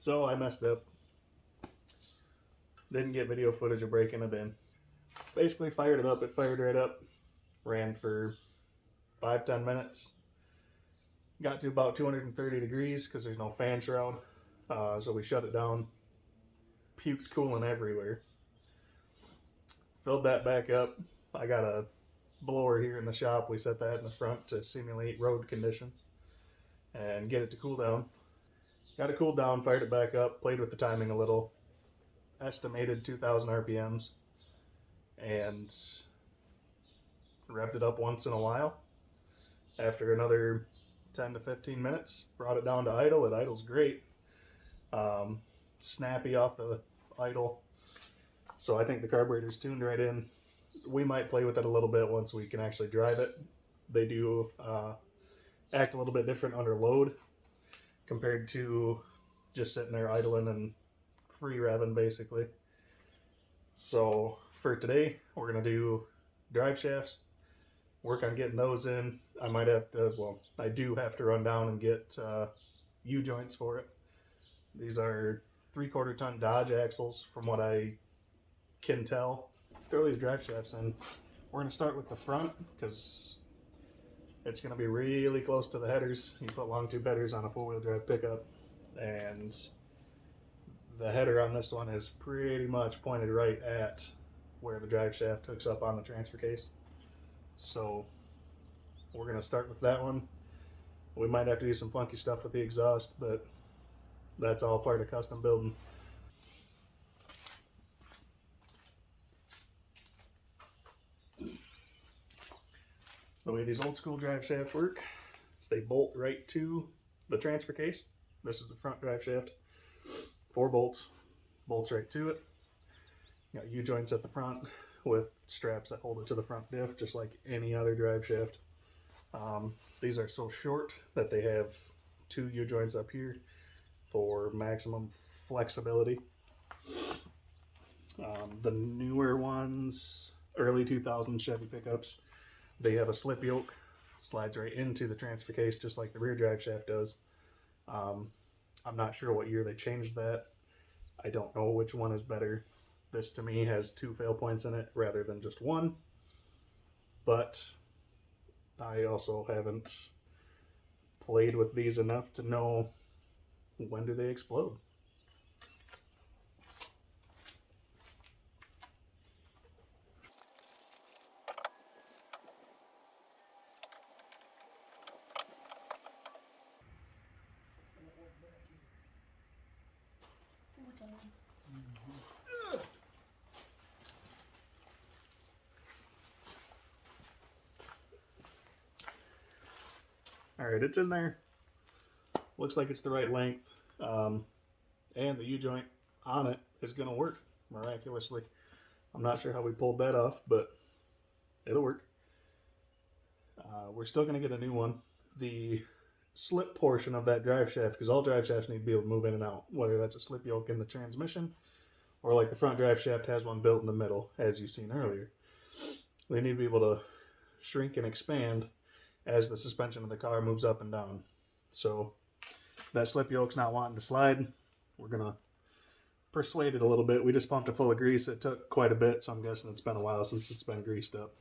So I messed up. Didn't get video footage of breaking it in. Basically fired it up. It fired right up. Ran for 5-10 minutes. Got to about 230 degrees because there's no fan shroud. So we shut it down. Puked coolant everywhere. Filled that back up. I got a blower here in the shop. We set that in the front to simulate road conditions and get it to cool down. Got it cooled down, fired it back up, played with the timing a little. Estimated 2,000 RPMs and revved it up once in a while. After another 10 to 15 minutes, brought it down to idle. It idles great. Snappy off the idle. So I think the carburetor's tuned right in. We might play with it a little bit once we can actually drive it. They do act a little bit different under load compared to just sitting there idling and free revving basically. So for today, we're going to do drive shafts, work on getting those in. I might have to, well, I do have to run down and get U-joints for it. These are 3/4 ton Dodge axles from what I can tell. Let's throw these drive shafts in. We're going to start with the front because it's going to be really close to the headers. You put long tube headers on a 4-wheel drive pickup, and the header on this one is pretty much pointed right at where the drive shaft hooks up on the transfer case. So we're going to start with that one. We might have to do some funky stuff with the exhaust, but that's all part of custom building. The way these old school drive shafts work is they bolt right to the transfer case. This is the front drive shaft. 4 bolts, bolts right to it. You got U-joints at the front with straps that hold it to the front diff, just like any other drive shaft. These are so short that they have 2 U-joints up here for maximum flexibility. The newer ones, early 2000s Chevy pickups, they have a slip yoke, slides right into the transfer case just like the rear drive shaft does. I'm not sure what year they changed that. I don't know which one is better. This to me has 2 fail points in it rather than just 1. But I also haven't played with these enough to know when do they explode. Alright, it's in there. Looks like it's the right length. And the U-joint on it is going to work miraculously. I'm not sure how we pulled that off, but it'll work. We're still going to get a new one. The slip portion of that drive shaft, because all drive shafts need to be able to move in and out, whether that's a slip yoke in the transmission or like the front drive shaft has one built in the middle, as you've seen earlier. They need to be able to shrink and expand as the suspension of the car moves up and down. So that slip yoke's not wanting to slide. We're going to persuade it a little bit. We just pumped it full of grease. It took quite a bit, so I'm guessing it's been a while since it's been greased up.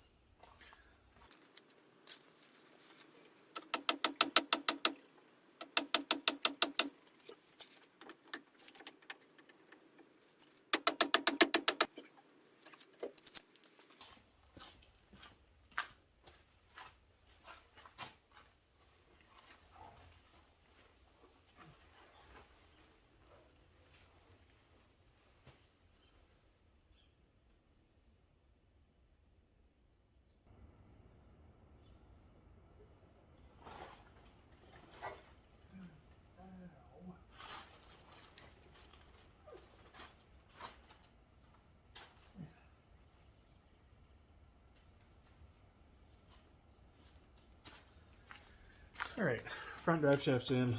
Alright, front drive shaft's in.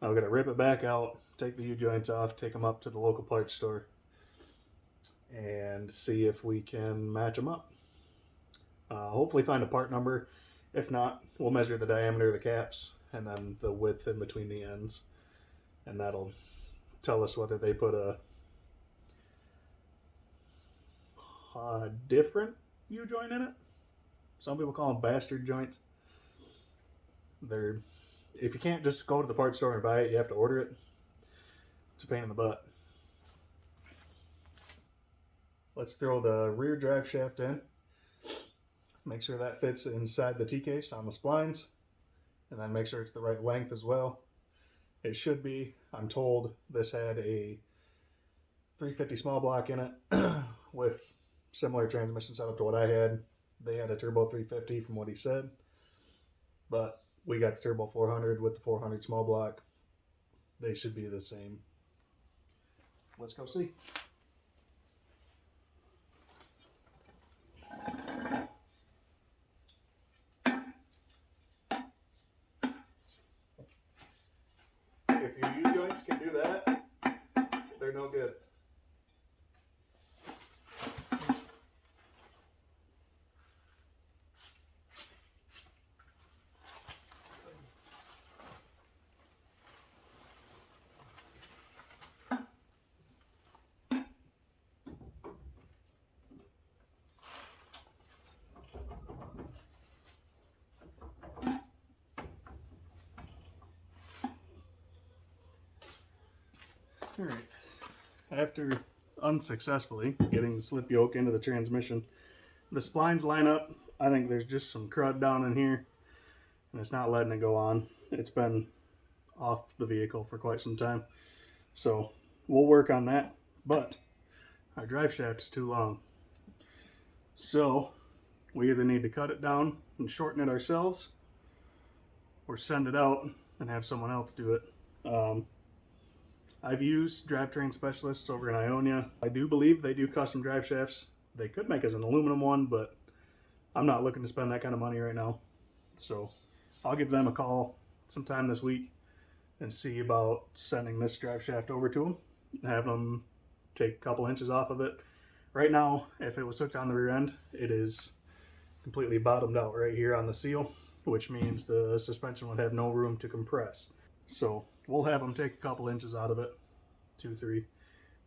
I'm going to rip it back out, take the U-joints off, take them up to the local parts store, and see if we can match them up. Hopefully find a part number. If not, we'll measure the diameter of the caps and then the width in between the ends, and that'll tell us whether they put a different U-joint in it. Some people call them bastard joints. If you can't just go to the parts store and buy it, you have to order it. It's a pain in the butt. Let's throw the rear drive shaft in. Make sure that fits inside the T-case on the splines, and then make sure it's the right length as well. It should be. I'm told this had a 350 small block in it with similar transmission setup to what I had. They had a turbo 350 from what he said, but we got the turbo 400 with the 400 small block. They should be the same. Let's go see. If your U-joints can do that, they're no good. Alright, after unsuccessfully getting the slip yoke into the transmission, the splines line up. I think there's just some crud down in here, and it's not letting it go on. It's been off the vehicle for quite some time, so we'll work on that, but our drive shaft is too long. So we either need to cut it down and shorten it ourselves, or send it out and have someone else do it. I've used drivetrain specialists over in Ionia. I do believe they do custom drive shafts. They could make us an aluminum one, but I'm not looking to spend that kind of money right now. So I'll give them a call sometime this week and see about sending this drive shaft over to them and have them take a couple inches off of it. Right now, if it was hooked on the rear end, it is completely bottomed out right here on the seal, which means the suspension would have no room to compress. So we'll have them take a couple inches out of it, 2, 3.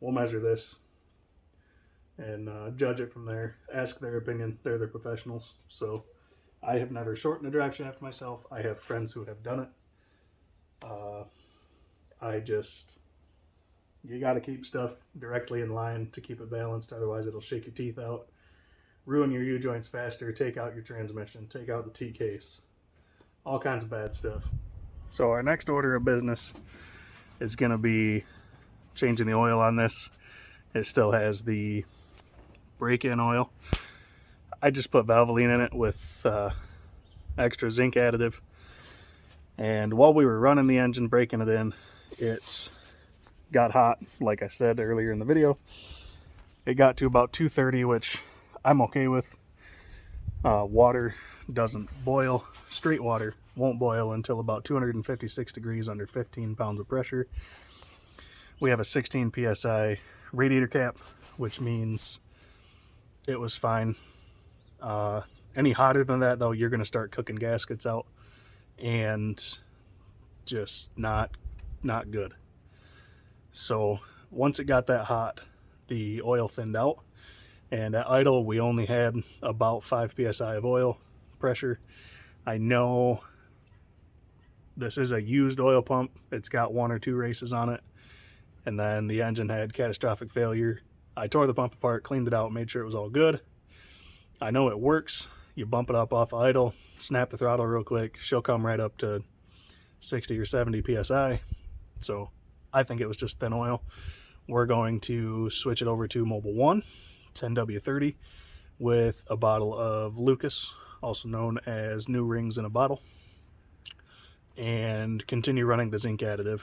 We'll measure this and judge it from there. Ask their opinion. They're the professionals. So I have never shortened a drive shaft myself. I have friends who have done it. You got to keep stuff directly in line to keep it balanced. Otherwise, it'll shake your teeth out, ruin your U-joints faster, take out your transmission, take out the T-case, all kinds of bad stuff. So our next order of business is going to be changing the oil on this. It still has the break-in oil. I just put Valvoline in it with extra zinc additive. And while we were running the engine, breaking it in, it's got hot, like I said earlier in the video. It got to about 230, which I'm okay with. Water doesn't boil. Straight water won't boil until about 256 degrees under 15 pounds of pressure. We have a 16 psi radiator cap, which means it was fine. Any hotter than that, though, you're going to start cooking gaskets out, and just not good. So once it got that hot, the oil thinned out, and at idle we only had about 5 psi of oil pressure. I know this is a used oil pump. It's got 1 or 2 races on it, and then the engine had catastrophic failure. I tore the pump apart, cleaned it out, made sure it was all good. I know it works. You bump it up off idle, snap the throttle real quick, she'll come right up to 60 or 70 psi. So I think it was just thin oil. We're going to switch it over to Mobile 1 10W30 with a bottle of Lucas, also known as New Rings in a Bottle, and continue running the zinc additive.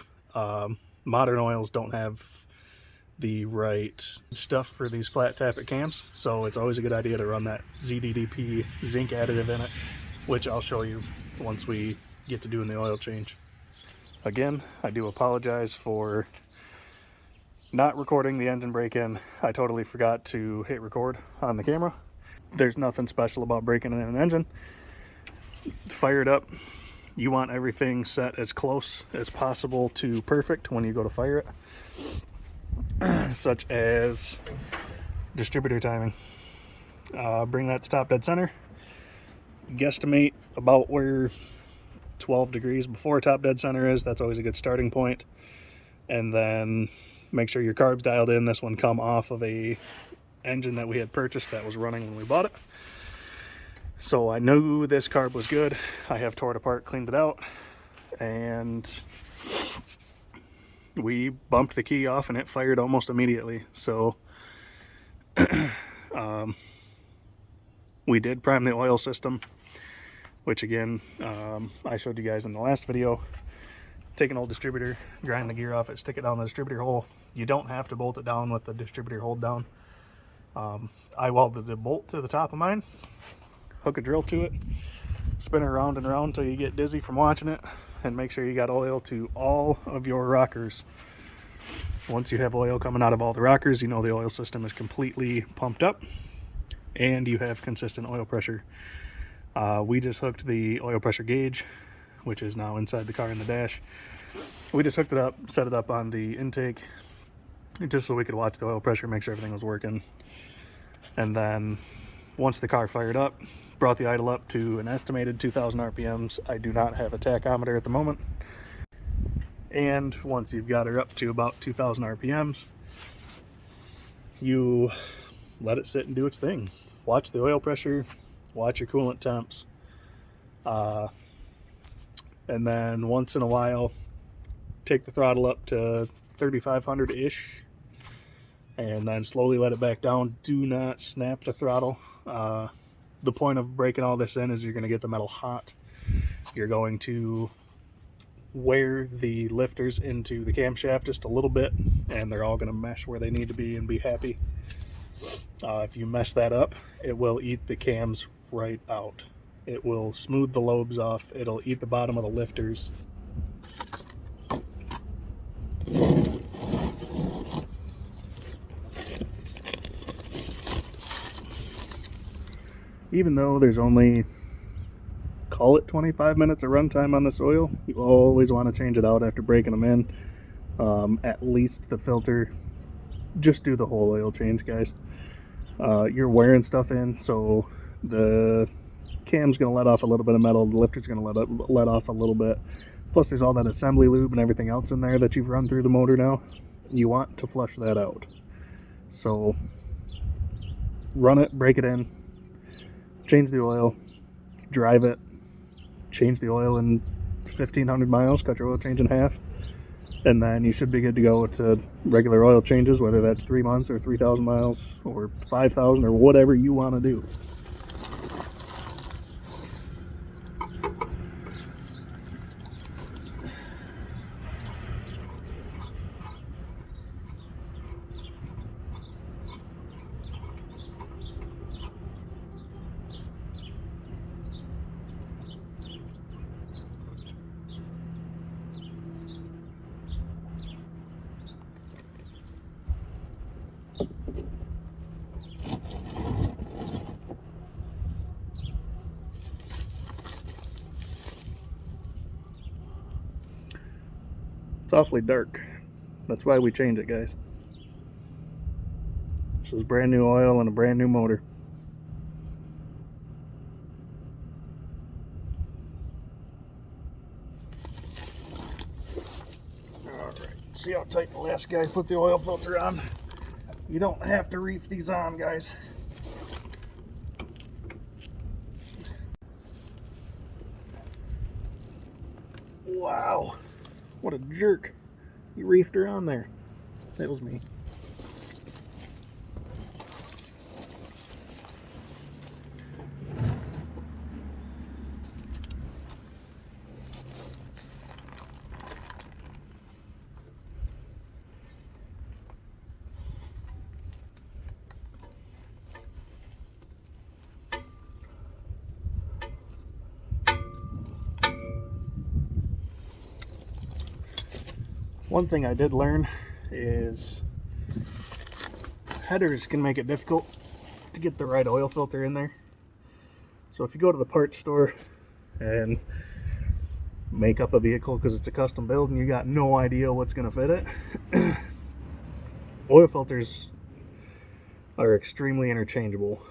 Modern oils don't have the right stuff for these flat tappet cams, so it's always a good idea to run that ZDDP zinc additive in it, which I'll show you once we get to doing the oil change. Again, I do apologize for not recording the engine break-in. I totally forgot to hit record on the camera. There's nothing special about breaking in an engine. Fire it up, you want everything set as close as possible to perfect when you go to fire it, such as distributor timing. Bring that to top dead center, guesstimate about where 12 degrees before top dead center is. That's always a good starting point. And then make sure your carb's dialed in. This one come off of a engine that we had purchased that was running when we bought it. So I knew this carb was good. I have tore it apart, cleaned it out, and we bumped the key off and it fired almost immediately. So we did prime the oil system, which again, I showed you guys in the last video. Take an old distributor, grind the gear off it, stick it down the distributor hole. You don't have to bolt it down with the distributor hold down. I welded the bolt to the top of mine, hook a drill to it, spin it around and around until you get dizzy from watching it, and make sure you got oil to all of your rockers. Once you have oil coming out of all the rockers, you know the oil system is completely pumped up and you have consistent oil pressure. We just hooked the oil pressure gauge, which is now inside the car in the dash. We just hooked it up, set it up on the intake, just so we could watch the oil pressure, make sure everything was working. And then once the car fired up, brought the idle up to an estimated 2,000 RPMs. I do not have a tachometer at the moment. And once you've got her up to about 2,000 RPMs, you let it sit and do its thing. Watch the oil pressure, watch your coolant temps, and then once in a while take the throttle up to 3,500-ish and then slowly let it back down. Do not snap the throttle. The point of breaking all this in is you're going to get the metal hot. You're going to wear the lifters into the camshaft just a little bit, and they're all going to mesh where they need to be and be happy. If you mess that up, it will eat the cams right out. It will smooth the lobes off. It'll eat the bottom of the lifters. Even though there's only, call it 25 minutes of runtime on this oil, you always want to change it out after breaking them in. At least the filter. Just do the whole oil change, guys. You're wearing stuff in, so the cam's going to let off a little bit of metal, the lifter's going to let off a little bit. Plus there's all that assembly lube and everything else in there that you've run through the motor now. You want to flush that out. So run it, break it in, change the oil, drive it, change the oil in 1,500 miles, cut your oil change in half, and then you should be good to go to regular oil changes, whether that's 3 months or 3,000 miles or 5,000 or whatever you want to do. It's awfully dark. That's why we change it, guys. This is brand new oil and a brand new motor. Alright, see how tight the last guy put the oil filter on? You don't have to reef these on, guys. Wow, what a jerk. He reefed her on there. That was me. One thing I did learn is headers can make it difficult to get the right oil filter in there. So if you go to the parts store and make up a vehicle because it's a custom build and you got no idea what's going to fit it. Oil filters are extremely interchangeable.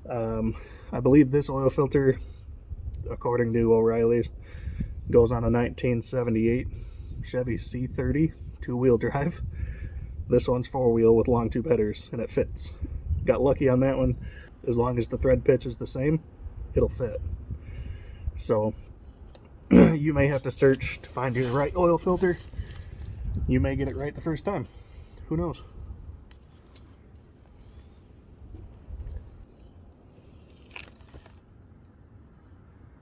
I believe this oil filter, according to O'Reilly's, goes on a 1978 Chevy C30 two-wheel drive. This one's four-wheel with long tube headers, and it fits. Got lucky on that one. As long as the thread pitch is the same, it'll fit. So you may have to search to find your right oil filter. You may get it right the first time. Who knows?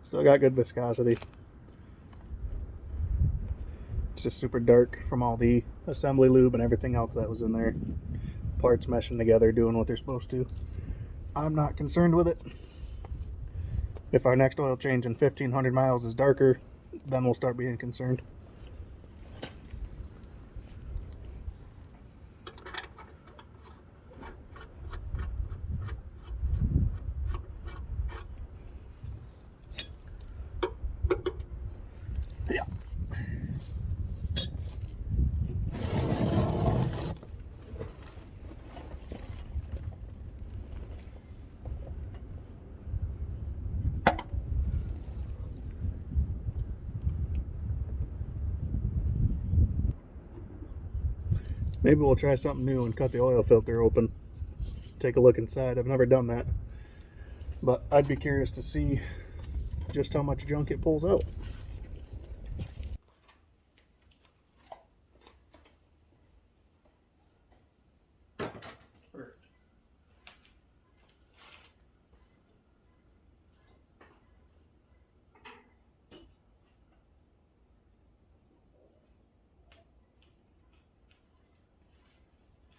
Still got good viscosity. It's just super dark from all the assembly lube and everything else that was in there. Parts meshing together, doing what they're supposed to. I'm not concerned with it. If our next oil change in 1,500 miles is darker, then we'll start being concerned. Yeah. Maybe we'll try something new and cut the oil filter open. Take a look inside. I've never done that. But I'd be curious to see just how much junk it pulls out.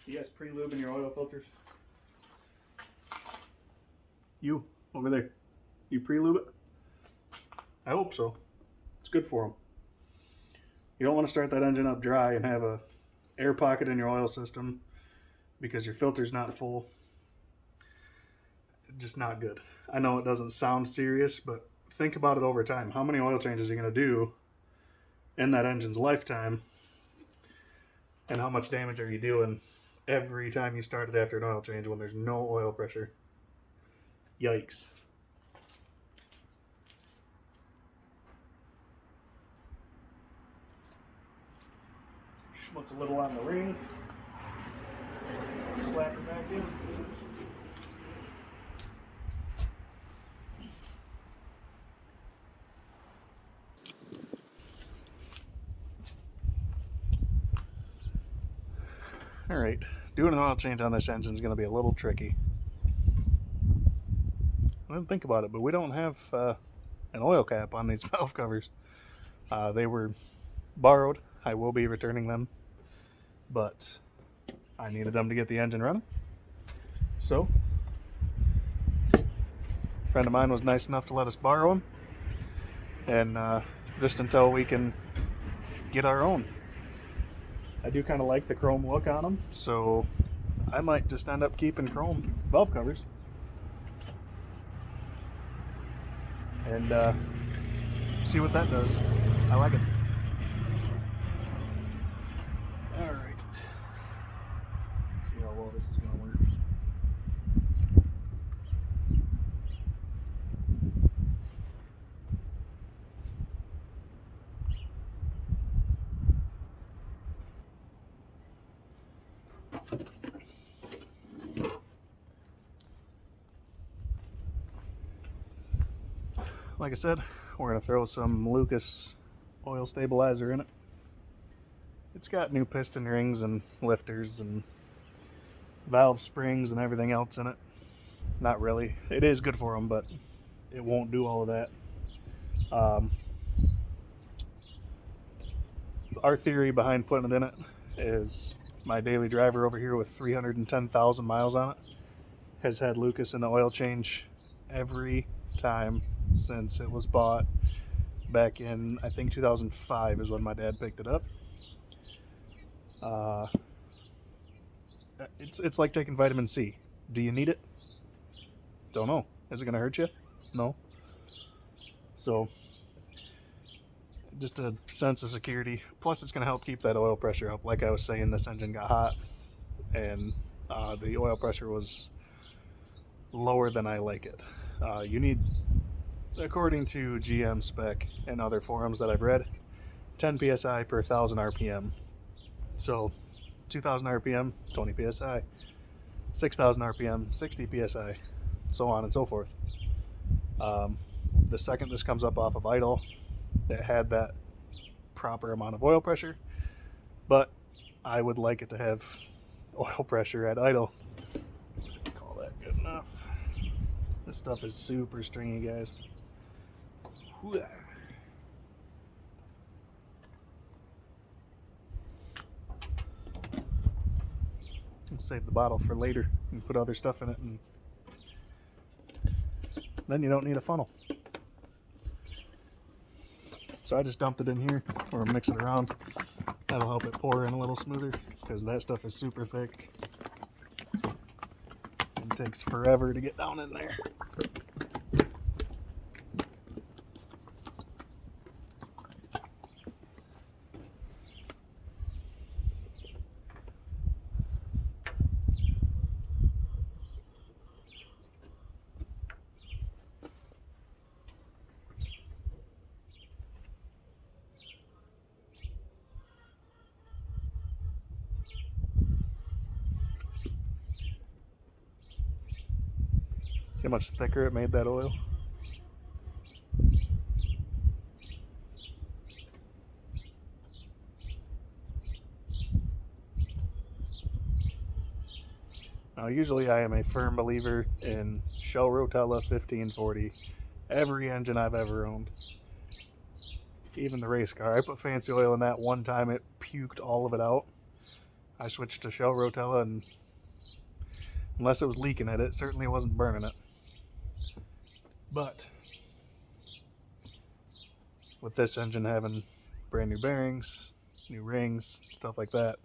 You guys pre-lubing your oil filters? You, over there. You pre-lube it? I hope so. It's good for them. You don't want to start that engine up dry and have a air pocket in your oil system because your filter's not full. Just not good. I know it doesn't sound serious, but think about it over time. How many oil changes are you going to do in that engine's lifetime? And how much damage are you doing every time you start it after an oil change when there's no oil pressure? Yikes. Schmutz a little on the ring. Slap her back in. Alright, doing an oil change on this engine is going to be a little tricky. I didn't think about it, but we don't have an oil cap on these valve covers. They were borrowed. I will be returning them, but I needed them to get the engine running. So, a friend of mine was nice enough to let us borrow them, and just until we can get our own. I do kind of like the chrome look on them, so I might just end up keeping chrome valve covers. And see what that does. I like it. Alright. See how well this is going to work. Like I said, we're going to throw some Lucas oil stabilizer in it. It's got new piston rings and lifters and valve springs and everything else in it. Not really. It is good for them, but it won't do all of that. Our theory behind putting it in it is my daily driver over here with 310,000 miles on it has had Lucas in the oil change every time since it was bought back in, I think 2005 is when my dad picked it up. It's like taking vitamin C. Do you need it? Don't know. Is it going to hurt you? No. So just a sense of security. Plus, it's going to help keep that oil pressure up. Like I was saying, this engine got hot, and the oil pressure was lower than I like it. You need, according to GM spec and other forums that I've read, 10 psi per 1,000 RPM. So 2,000 RPM, 20 psi, 6,000 RPM, 60 psi, so on and so forth. The second this comes up off of idle, it had that proper amount of oil pressure, but I would like it to have oil pressure at idle. Call that good enough. This stuff is super stringy, guys. I'll save the bottle for later and put other stuff in it, and then you don't need a funnel. So I just dumped it in here, or mix it around. That'll help it pour in a little smoother, because that stuff is super thick. It takes forever to get down in there. See how much thicker it made that oil? Now, usually I am a firm believer in Shell Rotella 1540. Every engine I've ever owned. Even the race car. I put fancy oil in that one time, it puked all of it out. I switched to Shell Rotella, and unless it was leaking it certainly wasn't burning it. But with this engine having brand new bearings, new rings, stuff like that,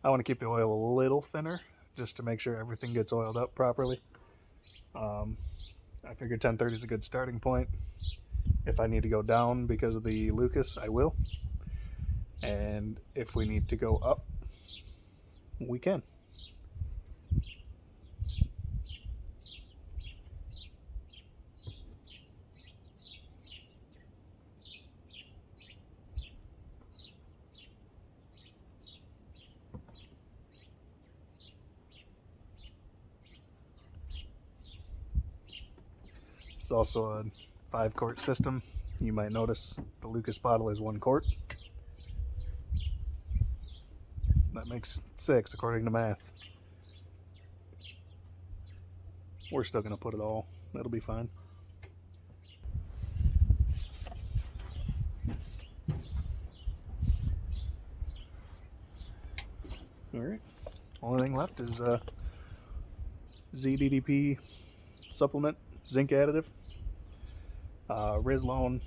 I want to keep the oil a little thinner just to make sure everything gets oiled up properly. I figured 1030 is a good starting point. If I need to go down because of the Lucas, I will. And if we need to go up, we can. It's also a 5-quart system. You might notice the Lucas bottle is 1 quart. That makes 6 according to math. We're still going to put it all. That'll be fine. Alright. Only thing left is ZDDP supplement, zinc additive. Rizlone,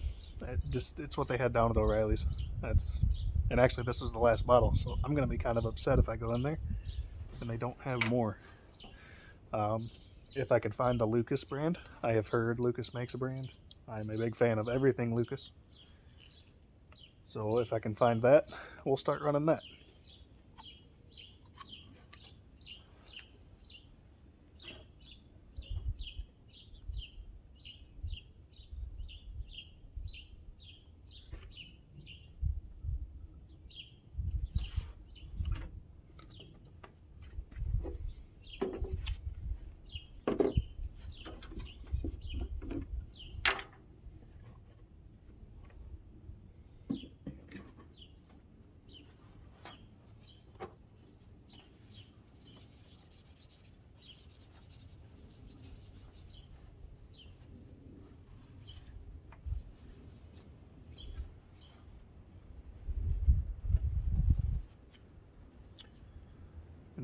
it's what they had down at O'Reilly's. And actually this is the last bottle, so I'm going to be kind of upset if I go in there and they don't have more. If I can find the Lucas brand, I have heard Lucas makes a brand. I'm a big fan of everything Lucas. So if I can find that, we'll start running that.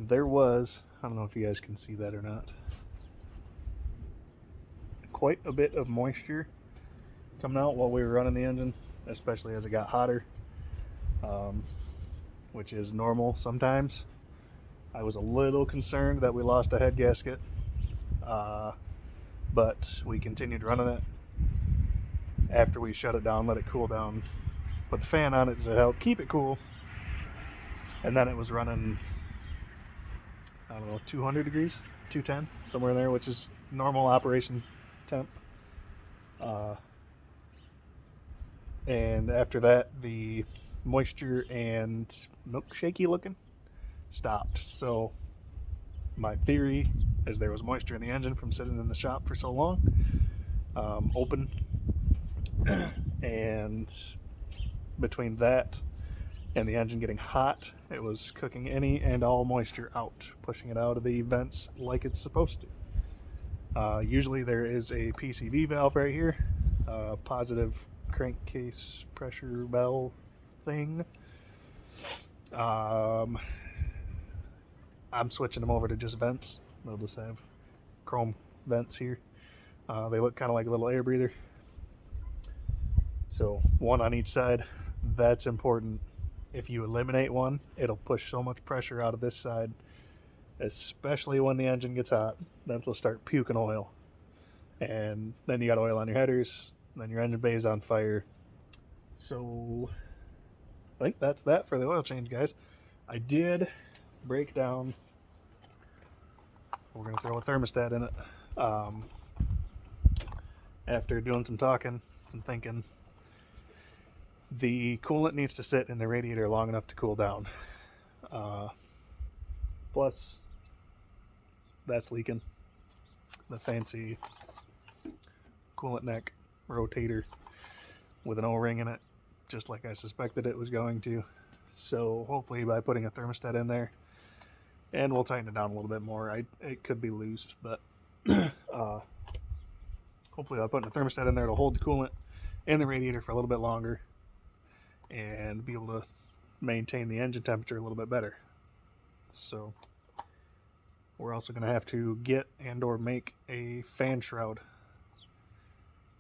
There was, I don't know if you guys can see that or not, quite a bit of moisture coming out while we were running the engine, especially as it got hotter, which is normal sometimes. I was a little concerned that we lost a head gasket, but we continued running it. After we shut it down, let it cool down, put the fan on it to help keep it cool, and then it was running, I don't know, 200 degrees, 210, somewhere in there, which is normal operation temp. And after that, the moisture and milkshakey looking stopped. So my theory is there was moisture in the engine from sitting in the shop for so long, open, and between that and the engine getting hot, it was cooking any and all moisture out, pushing it out of the vents like it's supposed to. Usually there is a PCV valve right here, positive crankcase pressure valve thing. I'm switching them over to just vents. They'll just have chrome vents here. They look kind of like a little air breather. So one on each side. That's important. If you eliminate one, it'll push so much pressure out of this side, especially when the engine gets hot. Then it'll start puking oil. And then you got oil on your headers, then your engine bay is on fire. So I think that's that for the oil change, guys. I did break down, we're going to throw a thermostat in it. After doing some talking, some thinking, the coolant needs to sit in the radiator long enough to cool down. Plus, that's leaking. The fancy coolant neck rotator with an O-ring in it, just like I suspected it was going to. So hopefully by putting a thermostat in there, and we'll tighten it down a little bit more. It could be loose, but hopefully by putting a thermostat in there, it'll hold the coolant in the radiator for a little bit longer and be able to maintain the engine temperature a little bit better. So we're also going to have to get and or make a fan shroud,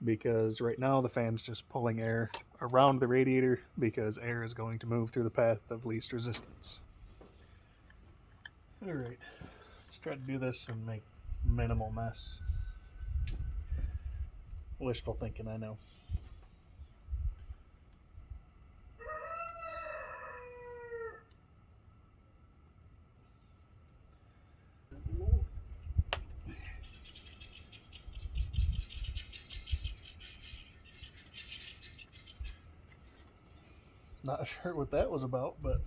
because right now the fan's just pulling air around the radiator because air is going to move through the path of least resistance. Alright, let's try to do this and make minimal mess. Wishful thinking, I know. Not sure what that was about, but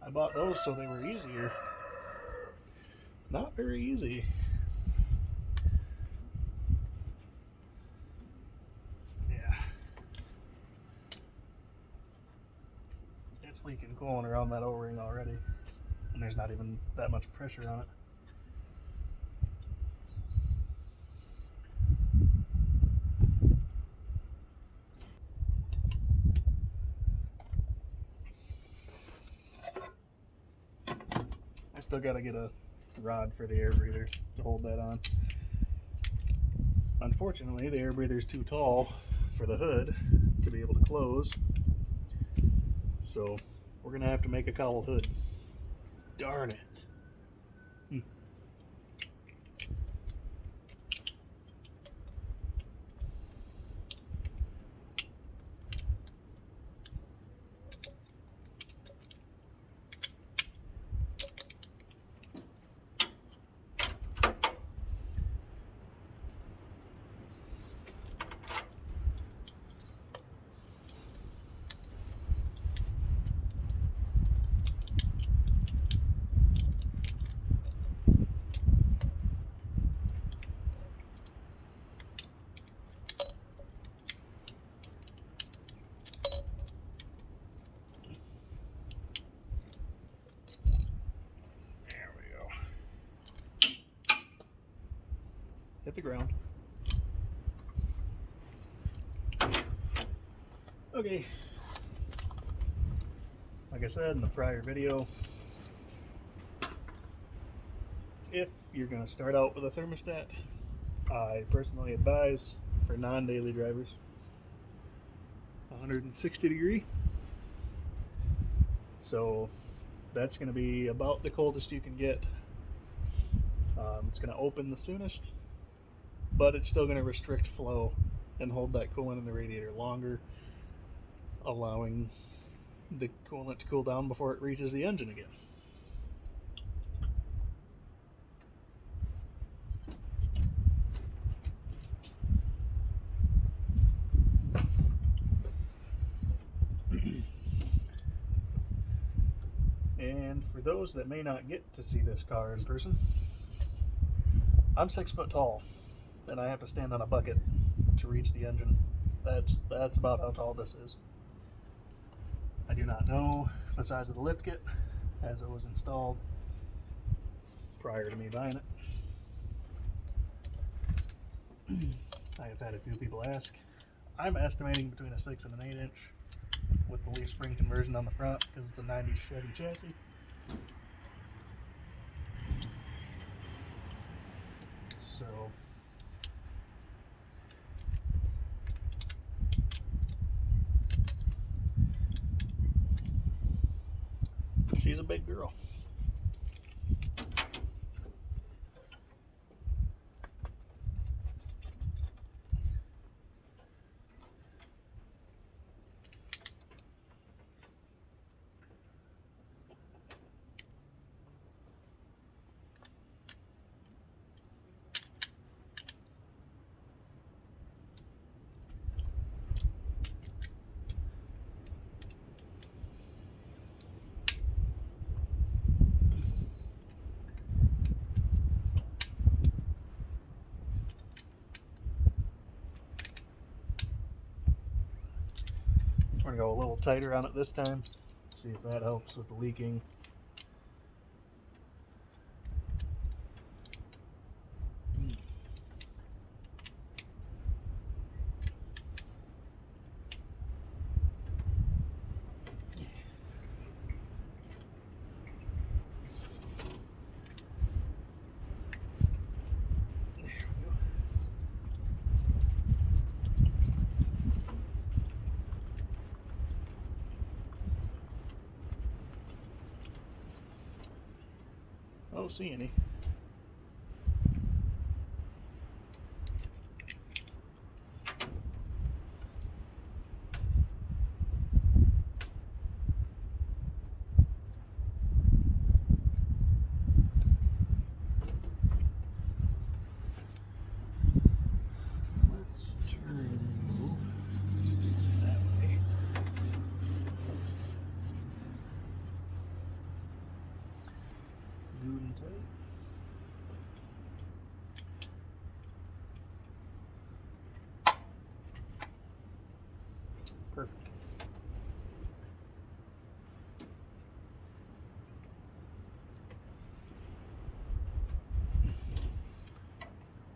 I bought those so they were easier. Not very easy. Yeah. It's leaking coolant around that O-ring already, and there's not even that much pressure on it. Still got to get a rod for the air breather to hold that on. Unfortunately, the air breather is too tall for the hood to be able to close, so we're gonna have to make a cowl hood. Darn it. Hit the ground. Okay. Like I said in the prior video, if you're going to start out with a thermostat, I personally advise for non-daily drivers 160 degree. So that's going to be about the coldest you can get. It's going to open the soonest, but it's still going to restrict flow and hold that coolant in the radiator longer. allowing the coolant to cool down before it reaches the engine again. And for those that may not get to see this car in person, I'm 6 foot tall, and I have to stand on a bucket to reach the engine. That's about how tall this is. I do not know the size of the lift kit as it was installed prior to me buying it. I have had a few people ask. I'm estimating between a 6 and an 8 inch with the leaf spring conversion on the front because it's a 90s Chevy chassis. So she's a big girl. We're going to go a little tighter on it this time, see if that helps with the leaking. I don't see any. Let's turn that way. Good and tight. Perfect.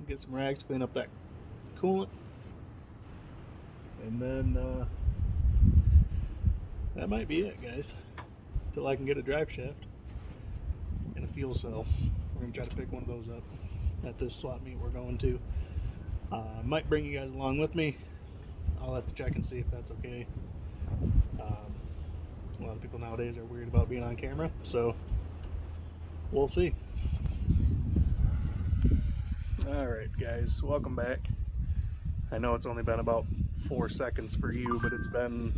Get some rags to clean up that coolant, and then that might be it, guys, until I can get a drive shaft and a fuel cell. We're gonna try to pick one of those up at this swap meet we're going to. Might bring you guys along with me. I'll have to check and see if that's okay. A lot of people nowadays are weird about being on camera, so we'll see. Alright guys, welcome back. I know it's only been about 4 seconds for you, but it's been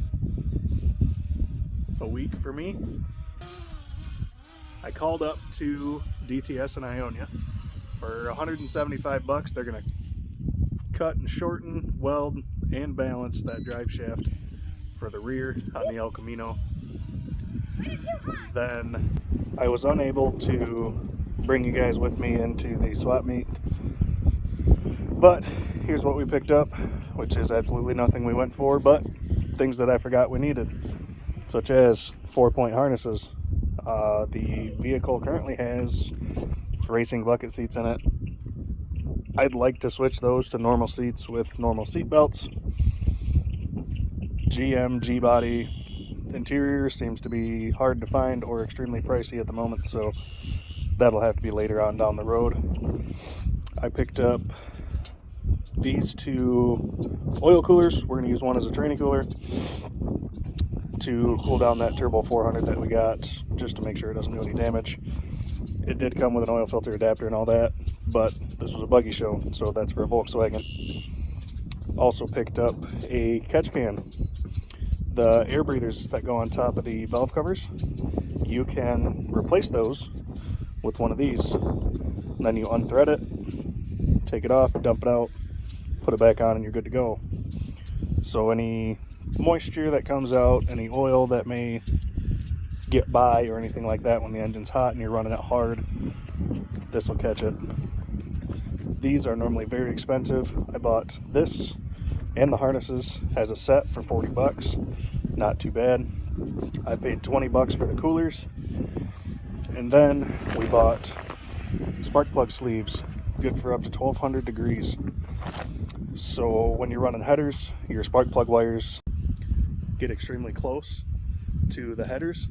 a week for me. I called up to DTS in Ionia. For 175 bucks, they're gonna cut and shorten, weld, and balance that drive shaft for the rear on the Elcamino. Then I was unable to bring you guys with me into the swap meet, but here's what we picked up, which is absolutely nothing we went for, but things that I forgot we needed, such as 4-point harnesses. The vehicle currently has racing bucket seats in it. I'd like to switch those to normal seats with normal seat belts. GM G-body interior seems to be hard to find or extremely pricey at the moment, so that'll have to be later on down the road. I picked up these 2 oil coolers. We're going to use one as a training cooler to cool down that Turbo 400 that we got, just to make sure it doesn't do any damage. It did come with an oil filter adapter and all that, but this was a buggy show, so that's for a Volkswagen. Also picked up a catch can. The air breathers that go on top of the valve covers, you can replace those with one of these. And then you unthread it, take it off, dump it out, put it back on, and you're good to go. So any moisture that comes out, any oil that may get by or anything like that when the engine's hot and you're running it hard, this will catch it. These are normally very expensive. I bought this and the harnesses as a set for 40 bucks. Not too bad. I paid 20 bucks for the coolers. And then we bought spark plug sleeves, good for up to 1200 degrees. So when you're running headers, your spark plug wires get extremely close to the headers,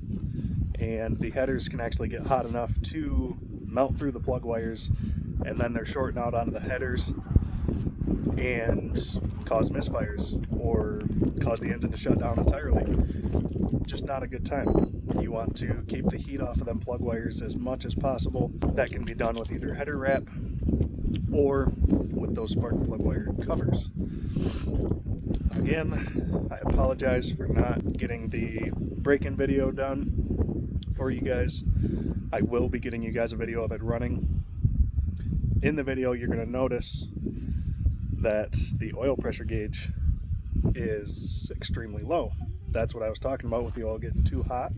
and the headers can actually get hot enough to melt through the plug wires, and then they're shorting out onto the headers and cause misfires or cause the engine to shut down entirely. Just not a good time. You want to keep the heat off of them plug wires as much as possible. That can be done with either header wrap or with those spark plug wire covers. Again, I apologize for not getting the break-in video done for you guys. I will be getting you guys a video of it running. In the video, you're going to notice that the oil pressure gauge is extremely low. That's what I was talking about with the oil getting too hot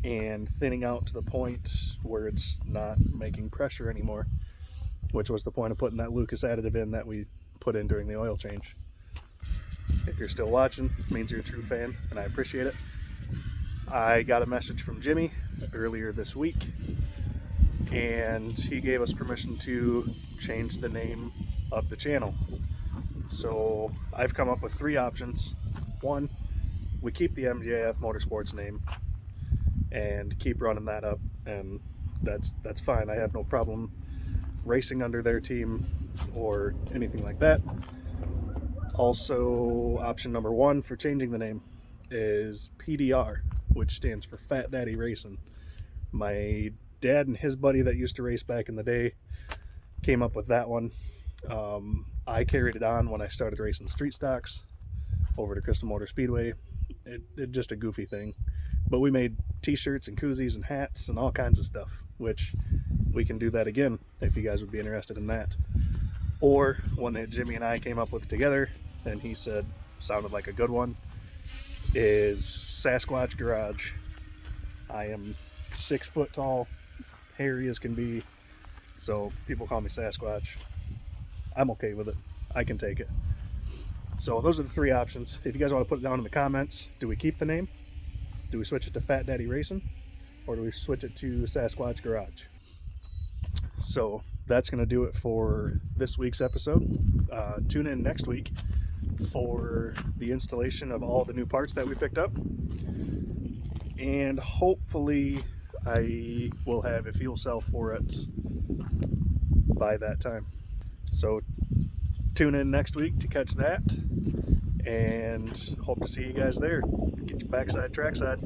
and thinning out to the point where it's not making pressure anymore, which was the point of putting that Lucas additive in that we put in during the oil change. If you're still watching, it means you're a true fan, and I appreciate it. I got a message from Jimmy earlier this week, and he gave us permission to change the name of the channel. So I've come up with 3 options. One, we keep the MJF Motorsports name and keep running that up, and that's fine. I have no problem racing under their team or anything like that. Also, option number 1 for changing the name is PDR, which stands for Fat Daddy Racing. My dad and his buddy that used to race back in the day came up with that one. I carried it on when I started racing street stocks over to Crystal Motor Speedway. It just a goofy thing, but we made t-shirts and koozies and hats and all kinds of stuff, which we can do that again if you guys would be interested in that. Or one that Jimmy and I came up with together, and he said sounded like a good one, is Sasquatch Garage. I am 6 foot tall, hairy as can be, so people call me Sasquatch. I'm okay with it. I can take it. So those are the 3 options. If you guys want to put it down in the comments, do we keep the name? Do we switch it to Fat Daddy Racing? Or do we switch it to Sasquatch Garage? So that's going to do it for this week's episode. Tune in next week for the installation of all the new parts that we picked up. And hopefully I will have a fuel cell for it by that time. So tune in next week to catch that, and hope to see you guys there. Get your backside trackside.